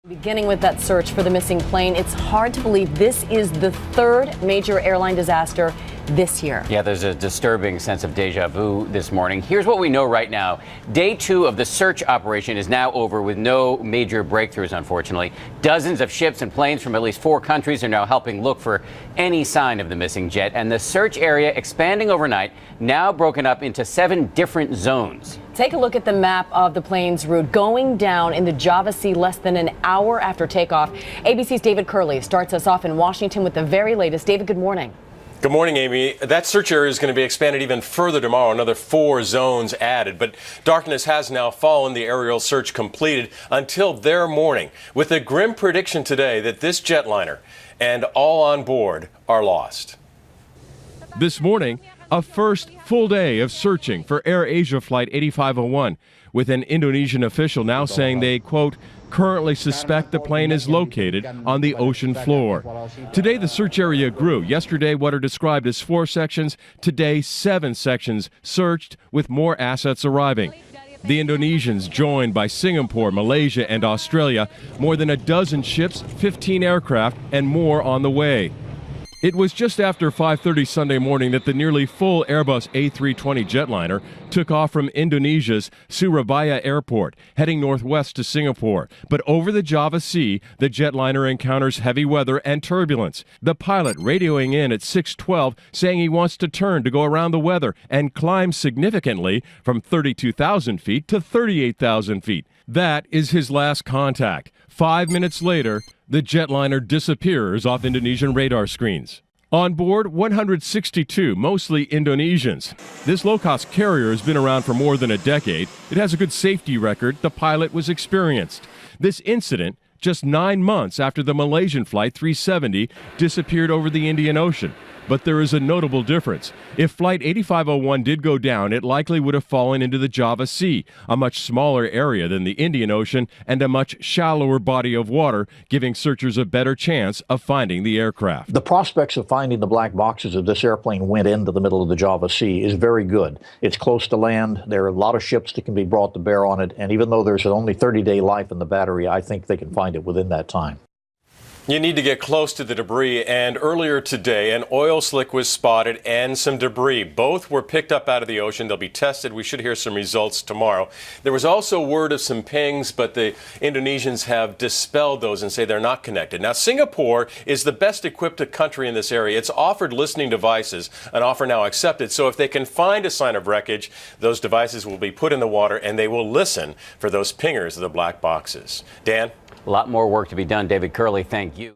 Beginning with that search for the missing plane, it's hard to believe this is the third major airline disaster this year. Yeah, there's a disturbing sense of deja vu this morning. Here's what we know right now. Day 2 of the search operation is now over with no major breakthroughs, unfortunately. Dozens of ships and planes from at least 4 countries are now helping look for any sign of the missing jet, and the search area expanding overnight, now broken up into 7 different zones. Take a look at the map of the plane's route going down in the Java Sea less than an hour after takeoff. ABC's David Curley starts us off in Washington with the very latest. David, good morning. Good morning, Amy. That search area is going to be expanded even further tomorrow, another 4 zones added. But darkness has now fallen, the aerial search completed until their morning, with a grim prediction today that this jetliner and all on board are lost. This morning, a first full day of searching for AirAsia Flight 8501, with an Indonesian official now saying they, quote, currently suspect the plane is located on the ocean floor. Today, the search area grew. Yesterday, what are described as 4 sections. Today, 7 sections searched, with more assets arriving. The Indonesians joined by Singapore, Malaysia, and Australia. More than a dozen ships, 15 aircraft, and more on the way. It was just after 5:30 Sunday morning that the nearly full Airbus A320 jetliner took off from Indonesia's Surabaya airport, heading northwest to Singapore. But over the Java Sea, the jetliner encounters heavy weather and turbulence. The pilot radioing in at 6:12, saying he wants to turn to go around the weather and climb significantly from 32,000 feet to 38,000 feet. That is his last contact. 5 minutes later, the jetliner disappears off Indonesian radar screens. On board, 162, mostly Indonesians. This low-cost carrier has been around for more than a decade. It has a good safety record. The pilot was experienced. This incident, just 9 months after the Malaysian Flight 370 disappeared over the Indian Ocean. But there is a notable difference. If Flight 8501 did go down, it likely would have fallen into the Java Sea, a much smaller area than the Indian Ocean and a much shallower body of water, giving searchers a better chance of finding the aircraft. The prospects of finding the black boxes if this airplane went into the middle of the Java Sea is very good. It's close to land. There are a lot of ships that can be brought to bear on it. And even though there's only 30-day life in the battery, I think they can find it within that time. You need to get close to the debris, and earlier today, an oil slick was spotted and some debris. Both were picked up out of the ocean. They'll be tested. We should hear some results tomorrow. There was also word of some pings, but the Indonesians have dispelled those and say they're not connected. Now, Singapore is the best equipped country in this area. It's offered listening devices, an offer now accepted. So if they can find a sign of wreckage, those devices will be put in the water and they will listen for those pingers of the black boxes. Dan? A lot more work to be done. David Curley, thank you.